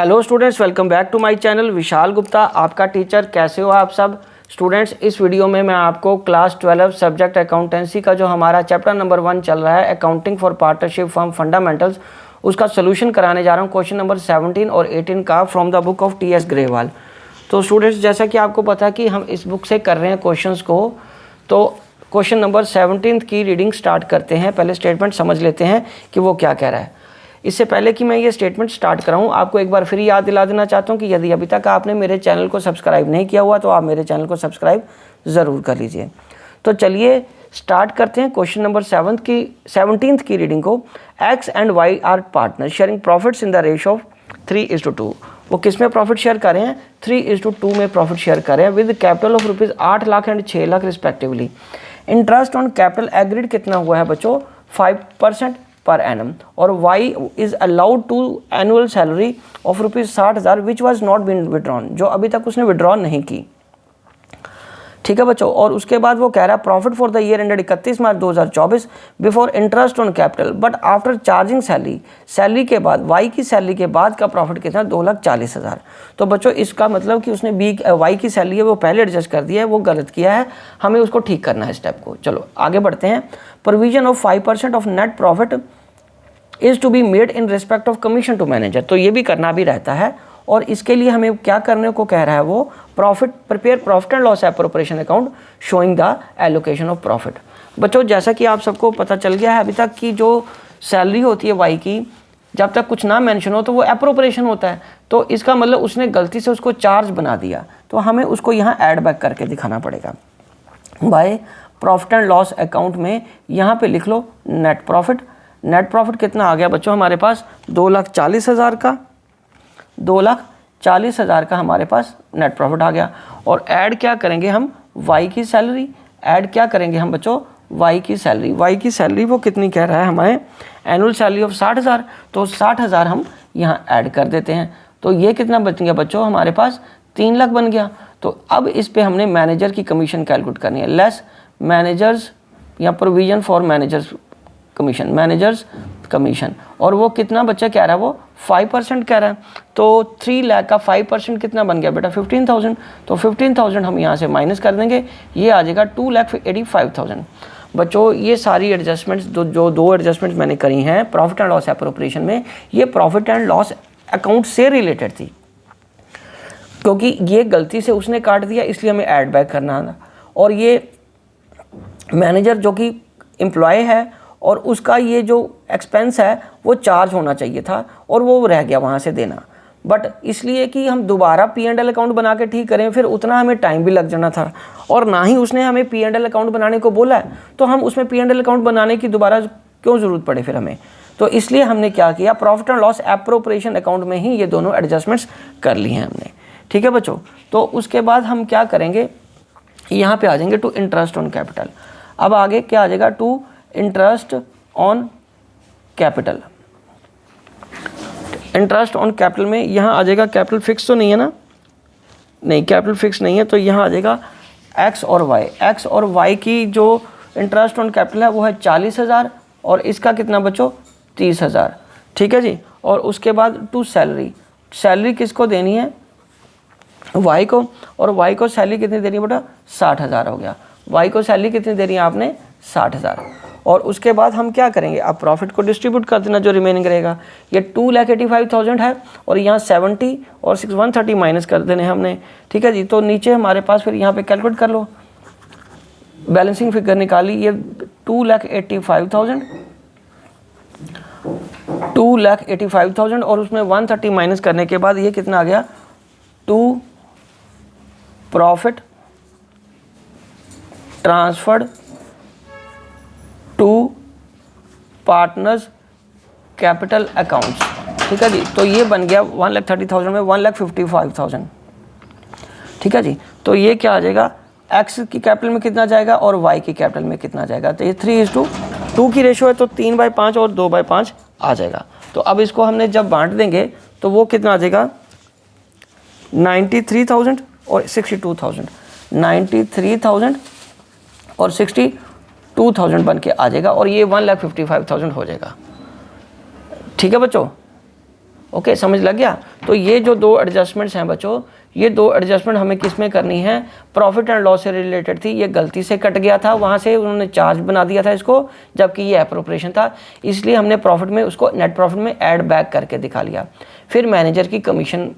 Hello students, welcome back to my channel. Vishal Gupta आपका teacher. कैसे हो आप सब स्टूडेंट्स? इस वीडियो में मैं आपको क्लास 12 सब्जेक्ट अकाउंटेंसी का जो हमारा चैप्टर नंबर 1 चल रहा है, accounting for partnership firm fundamentals, उसका सोल्यूशन कराने जा रहा हूँ। क्वेश्चन नंबर 17 और 18 का from the book of T.S.. Grewal. तो स्टूडेंट्स, जैसा कि आपको पता है कि हम इस बुक से कर रहे हैं क्वेश्चंस को, तो क्वेश्चन नंबर 17 की रीडिंग स्टार्ट करते हैं। पहले स्टेटमेंट समझ लेते हैं कि वो क्या कह रहा है। इससे पहले कि मैं ये स्टेटमेंट स्टार्ट कराऊं, आपको एक बार फिर याद दिला देना चाहता हूं कि यदि अभी तक आपने मेरे चैनल को सब्सक्राइब नहीं किया हुआ तो आप मेरे चैनल को सब्सक्राइब ज़रूर कर लीजिए। तो चलिए स्टार्ट करते हैं क्वेश्चन नंबर 17 की रीडिंग को। X and Y are partner sharing profits in the ratio of 3:2। वो किस में प्रॉफिट शेयर कर रहे हैं? 3:2 में प्रॉफिट शेयर कर रहे हैं with capital of rupees 8 lakh and 6 lakh respectively. Interest on capital agreed कितना हुआ है बच्चों? 5% पर एनम। और y is allowed to annual salary of rupees 60,000 which was not been withdrawn, जो अभी तक उसने विड्रॉ नहीं की। ठीक है बच्चों। और उसके बाद वो कह रहा है profit for the year ended 31 March 2024 before interest on capital but after charging salary के बाद, वाई की सैलरी के बाद का प्रॉफिट कितना? 2,40,000। तो बच्चों इसका मतलब कि उसने वाई की सैलरी है वो पहले एडजस्ट कर दिया है, वो गलत किया है, हमें उसको ठीक करना है स्टेप को। चलो आगे बढ़ते हैं। Provision of 5% of net profit is to be made in respect of commission to manager. तो ये भी करना भी रहता है, और इसके लिए हमें क्या करने को कह रहा है वो? Prepare profit and loss appropriation account showing the allocation of profit. बच्चों जैसा कि आप सबको पता चल गया है अभी तक की जो सैलरी होती है वाई की, जब तक कुछ ना मेंशन हो तो वो एप्रोप्रिएशन होता है। तो इसका मतलब उसने गलती से उसको चार्ज बना दिया, तो हमें उसको यहाँ ऐड बैक करके दिखाना पड़ेगा। By profit and loss account में यहाँ पे लिख लो नेट प्रॉफिट। नेट प्रॉफिट कितना आ गया बच्चों हमारे पास? 2,40,000 का। 2,40,000 का हमारे पास नेट प्रॉफिट आ गया। और ऐड क्या करेंगे हम? वाई की सैलरी। ऐड क्या करेंगे हम बच्चों? वाई की सैलरी। वाई की सैलरी वो कितनी कह रहा है हमारे? Annual salary of 60,000। तो 60,000 हम यहाँ ऐड कर देते हैं। तो ये कितना बच गया बच्चों हमारे पास? 3 लाख बन गया। तो अब इस पे हमने मैनेजर की कमीशन कैलकुलेट करनी है। लेस मैनेजर्स या provision for managers commission, managers commission. और वो कितना बच्चा कह रहा है? वो 5% कह रहा है। तो 3 लाख का 5% कितना बन गया बेटा? 15,000। तो 15,000 हम यहाँ से माइनस कर देंगे, ये आ जाएगा 2,85,000। बच्चों ये सारी एडजस्टमेंट्स जो दो एडजस्टमेंट्स मैंने करी हैं प्रॉफिट एंड लॉस एप्रोप्रिएशन में, ये प्रॉफिट एंड लॉस अकाउंट से रिलेटेड थी, क्योंकि ये गलती से उसने काट दिया इसलिए हमें ऐड बैक करना था। और ये मैनेजर जो कि एम्प्लॉय है और उसका ये जो एक्सपेंस है वो चार्ज होना चाहिए था और वो रह गया वहाँ से देना। बट इसलिए कि हम दोबारा P&L अकाउंट बना के ठीक करें, फिर उतना हमें टाइम भी लग जाना था, और ना ही उसने हमें P&L अकाउंट बनाने को बोला है, तो हम उसमें P&L अकाउंट बनाने की दोबारा क्यों ज़रूरत पड़े फिर हमें? तो इसलिए हमने क्या किया, profit and loss appropriation account में ही ये दोनों एडजस्टमेंट्स कर ली हैं हमने। ठीक है बच्चों। तो उसके बाद हम क्या करेंगे, यहाँ पे आ जाएंगे टू इंटरेस्ट ऑन कैपिटल। अब आगे क्या आ जाएगा? To interest on capital. Interest on capital में यहाँ आ जाएगा, कैपिटल फिक्स तो नहीं है ना? नहीं, कैपिटल फिक्स नहीं है, तो यहाँ आ जाएगा एक्स और वाई। एक्स और वाई की जो इंटरेस्ट ऑन कैपिटल है वो है 40,000 और इसका कितना बच्चों? 30,000। ठीक है जी। और उसके बाद टू सैलरी। सैलरी किसको देनी है? वाई को। और वाई को सैलरी कितनी देनी है बेटा? 60,000 हो गया। वाई को सैलरी कितनी देनी है आपने? 60,000। और उसके बाद हम क्या करेंगे? अब प्रॉफिट को डिस्ट्रीब्यूट कर देना, जो रिमेनिंग रहेगा। ये 2,85,000 है और यहाँ 70 और 130 माइनस कर देने हमने। ठीक है जी। तो नीचे हमारे पास फिर यहाँ पे कैलकुलेट कर लो, बैलेंसिंग फिगर निकाली। ये 2,85,000 2,85,000 और उसमें 130 माइनस करने के बाद ये कितना आ गया? To profit transferred to partners capital accounts. ठीक है जी। तो ये बन गया 1,30,000 में 1,55,000। ठीक है जी। तो ये क्या आ जाएगा? एक्स की कैपिटल में कितना जाएगा और वाई की कैपिटल में कितना जाएगा? तो ये 3:2 की रेशो है, तो 3/5 और 2/5 आ जाएगा। तो अब इसको हमने जब बांट देंगे तो वो कितना आ जाएगा? 93,000 और 62,000। 93,000 और 62,000 बन के आ जाएगा, और ये 1,55,000 हो जाएगा। ठीक है बच्चों। ओके, समझ लग गया। तो ये जो दो एडजस्टमेंट्स हैं बच्चों, ये दो एडजस्टमेंट हमें किस में करनी है, प्रॉफिट एंड लॉस से रिलेटेड थी। ये गलती से कट गया था, वहाँ से उन्होंने चार्ज बना दिया था इसको, जबकि ये एप्रोप्रिएशन था, इसलिए हमने प्रॉफिट में उसको नेट प्रॉफिट में ऐड बैक करके दिखा लिया। फिर मैनेजर की कमीशन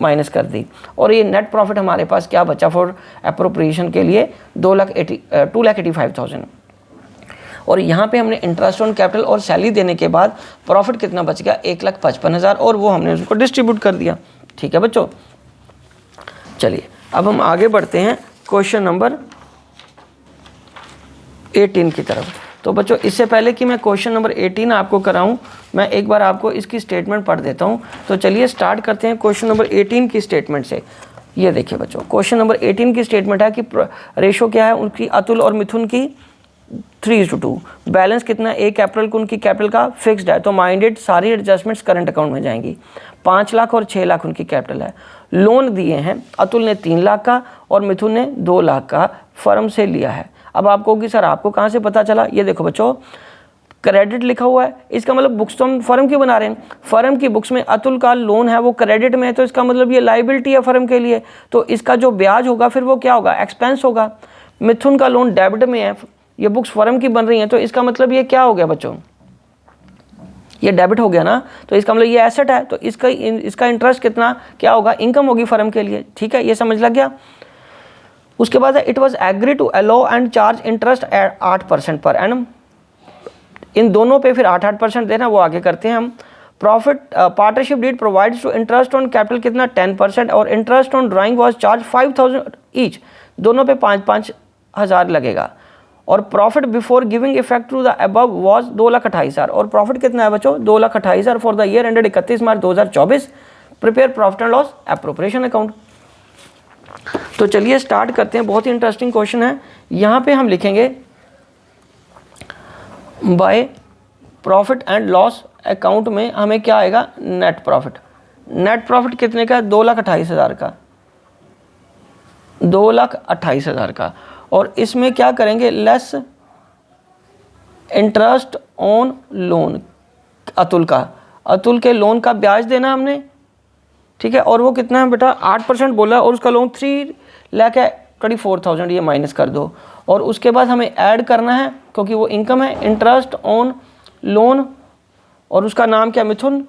माइनस कर दी, और ये नेट प्रॉफिट हमारे पास क्या बचा फॉर एप्रोप्रिएशन के लिए, 2,85,000। और यहाँ पे हमने इंटरेस्ट ऑन कैपिटल और सैलरी देने के बाद प्रॉफिट कितना बच गया, 1,55,000, और वो हमने उसको डिस्ट्रीब्यूट कर दिया। ठीक है बच्चों, चलिए अब हम आगे बढ़ते हैं क्वेश्चन नंबर 18 की तरफ। तो बच्चों इससे पहले कि मैं क्वेश्चन नंबर 18 आपको कराऊं, मैं एक बार आपको इसकी स्टेटमेंट पढ़ देता हूं। तो चलिए स्टार्ट करते हैं क्वेश्चन नंबर 18 की स्टेटमेंट से। ये देखिए बच्चों, क्वेश्चन नंबर 18 की स्टेटमेंट है कि रेशो क्या है उनकी, अतुल और मिथुन की 3:2। बैलेंस कितना, 1 अप्रैल को उनकी कैपिटल का फिक्स्ड है, तो माइंडेड सारी एडजस्टमेंट्स करंट अकाउंट में जाएंगी। 5 लाख और 6 लाख उनकी कैपिटल है। लोन दिए हैं, अतुल ने 3 लाख का और मिथुन ने 2 लाख का फर्म से लिया है। अब आपको कि सर आपको कहाँ से पता चला, ये देखो बच्चों क्रेडिट लिखा हुआ है, इसका मतलब बुक्स तो हम फर्म की बना रहे हैं, फर्म की बुक्स में अतुल का लोन है वो क्रेडिट में है, तो इसका मतलब ये लायबिलिटी है फर्म के लिए, तो इसका जो ब्याज होगा फिर वो क्या होगा, एक्सपेंस होगा। मिथुन का लोन डेबिट में है, ये बुक्स फर्म की बन रही हैं, तो इसका मतलब ये क्या हो गया बच्चों, ये डेबिट हो गया ना, तो इसका मतलब ये एसेट है, तो इसका इंटरेस्ट कितना क्या होगा, इनकम होगी फर्म के लिए। ठीक है, ये समझ लग गया। उसके बाद it was agree to allow and charge interest at 8% per annum, इन दोनों पे फिर 8% देना, वो आगे करते हैं हम। Profit partnership deed provides to interest on capital कितना 10%, और interest on drawing was charge 5,000 each, दोनों पे 5-5 हज़ार लगेगा। और profit before giving effect to the above was 2,28,000, और प्रॉफिट कितना है बच्चों 2,28,000 for the year ended 31 March 2024। Prepare profit and loss appropriation account. तो चलिए स्टार्ट करते हैं, बहुत ही इंटरेस्टिंग क्वेश्चन है। यहाँ पे हम लिखेंगे by profit and loss account में हमें क्या आएगा, नेट प्रॉफिट। नेट प्रॉफिट कितने का, 2,28,000 का, 2,28,000 का। और इसमें क्या करेंगे, less interest on loan, Atul का, अतुल के लोन का ब्याज देना हमने। ठीक है, और वो कितना है बेटा 8% बोला, और उसका लोन 3,24,000, ये माइनस कर दो। और उसके बाद हमें ऐड करना है, क्योंकि वो इनकम है, इंटरेस्ट ऑन लोन, और उसका नाम क्या, मिथुन,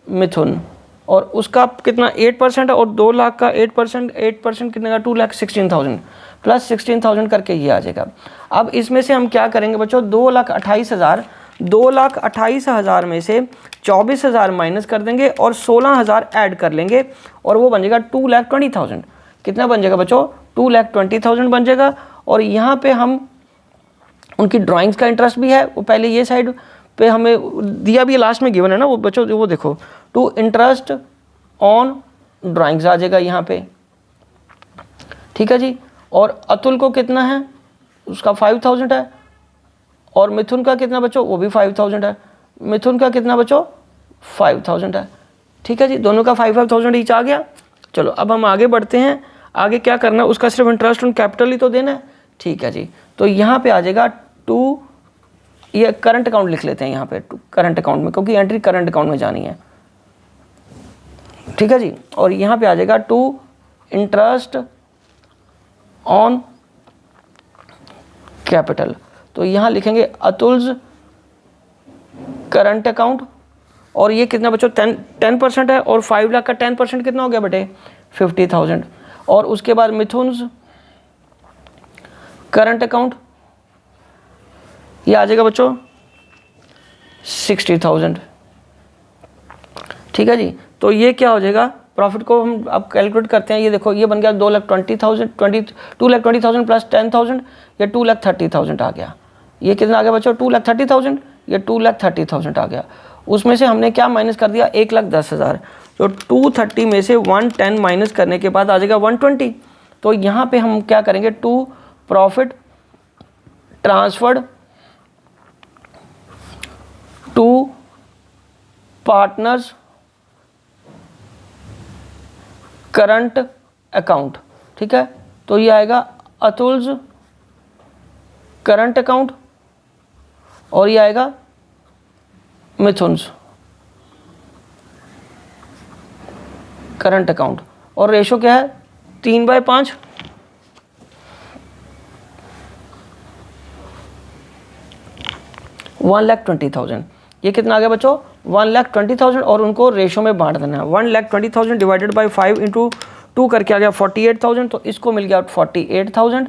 मिथुन, और उसका कितना 8% है, और 2 लाख का 8% कितने का, 2,16,000 प्लस 16,000 करके ये आ जाएगा। अब इसमें से हम क्या करेंगे बच्चों, 2,28,000, 2,28,000 में से 24,000 माइनस कर देंगे और 16,000 ऐड कर लेंगे, और वो बन जाएगा 2,20,000। कितना बन जाएगा बच्चों, 2,20,000 बन जाएगा। और यहाँ पे हम उनकी ड्राइंग्स का इंटरेस्ट भी है, वो पहले ये साइड पे हमें दिया भी है, लास्ट में गिवन है ना वो बच्चों, वो देखो टू इंटरेस्ट ऑन ड्राइंग्स आ जाएगा यहाँ पे। ठीक है जी, और अतुल को कितना है, उसका 5,000 है, और मिथुन का कितना बच्चों, वो भी 5,000 है। मिथुन का कितना बच्चों, 5,000 है। ठीक है जी, दोनों का 5,000 ईच आ गया। चलो अब हम आगे बढ़ते हैं, आगे क्या करना है, उसका सिर्फ इंटरेस्ट ऑन कैपिटल ही तो देना है। ठीक है जी, तो यहाँ पे आ जाएगा 2, ये करंट अकाउंट लिख लेते हैं यहाँ पे, करंट अकाउंट में, क्योंकि एंट्री करंट अकाउंट में जानी है। ठीक है जी, और यहाँ पे आ जाएगा 2 इंटरेस्ट ऑन कैपिटल, तो यहाँ लिखेंगे अतुल्स करंट अकाउंट, और ये कितना बच्चों 10% है, और 5 लाख का 10% कितना हो गया बेटे 50,000। और उसके बाद मिथुन्स करंट अकाउंट, ये आ जाएगा बच्चों 60,000। ठीक है जी, तो ये क्या हो जाएगा, प्रॉफिट को हम अब कैलकुलेट करते हैं। ये देखो ये बन गया 2,20,000 प्लस 10,000, ये 2,30,000 आ गया। ये कितना आ गया बच्चों 2,30,000, ये 2,30,000 आ गया। उसमें से हमने क्या माइनस कर दिया 1,10,000, तो 230 में से 110 माइनस करने के बाद आ जाएगा 120। तो यहाँ पे हम क्या करेंगे, to profit transferred to partners current account. ठीक है, तो ये आएगा अतुल्स करंट अकाउंट, और ये आएगा मिथुन्स करंट अकाउंट, और रेशो क्या है 3/5। $1,20,000, ये कितना आ गया बच्चों 1,20,000, और उनको रेशो में बांट देना है। 1,20,000 डिवाइडेड बाई 5 इंटू 2 करके आ गया 48,000, तो इसको मिल गया 48,000,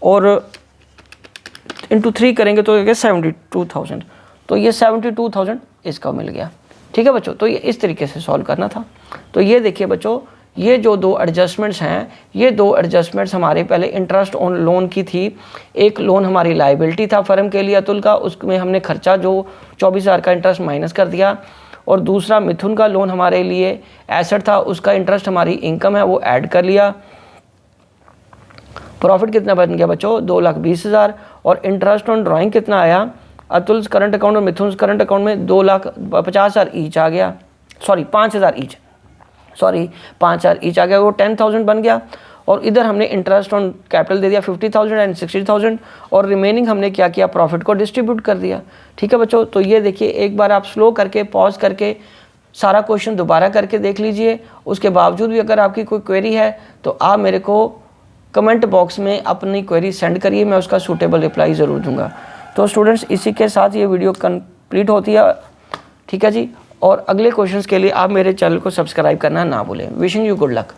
और इंटू 3 करेंगे तो 72,000, तो ये 72,000 इसका मिल गया। ठीक है बच्चों, तो ये इस तरीके से सॉल्व करना था। तो ये देखिए बच्चों, ये जो दो एडजस्टमेंट्स हैं, ये दो एडजस्टमेंट्स हमारे पहले इंटरेस्ट ऑन लोन की थी। एक लोन हमारी लाइबिलिटी था फर्म के लिए अतुल का, उसमें हमने खर्चा जो 24,000 का इंटरेस्ट माइनस कर दिया, और दूसरा मिथुन का लोन हमारे लिए एसेट था, उसका इंटरेस्ट हमारी इनकम है वो ऐड कर लिया। प्रॉफिट कितना बन गया बच्चों 2,20,000, और इंटरेस्ट ऑन ड्राइंग कितना आया अतुल करंट अकाउंट और मिथुन करंट अकाउंट में 2,50,000 ईच आ गया, सॉरी 5,000 ईच, सॉरी 5,000 ईच आ गया, वो 10,000 बन गया। और इधर हमने इंटरेस्ट ऑन कैपिटल दे दिया 50,000 एंड 60,000, और रिमेनिंग हमने क्या किया प्रॉफिट को डिस्ट्रीब्यूट कर दिया। ठीक है बच्चों, तो ये देखिए एक बार आप स्लो करके पॉज करके सारा क्वेश्चन दोबारा करके देख लीजिए। उसके बावजूद भी अगर आपकी कोई क्वेरी है तो आप मेरे को कमेंट बॉक्स में अपनी क्वेरी सेंड करिए, मैं उसका सूटेबल रिप्लाई ज़रूर दूंगा। तो स्टूडेंट्स इसी के साथ ये वीडियो कंप्लीट होती है। ठीक है जी, और अगले क्वेश्चंस के लिए आप मेरे चैनल को सब्सक्राइब करना ना भूलें। Wishing you good luck.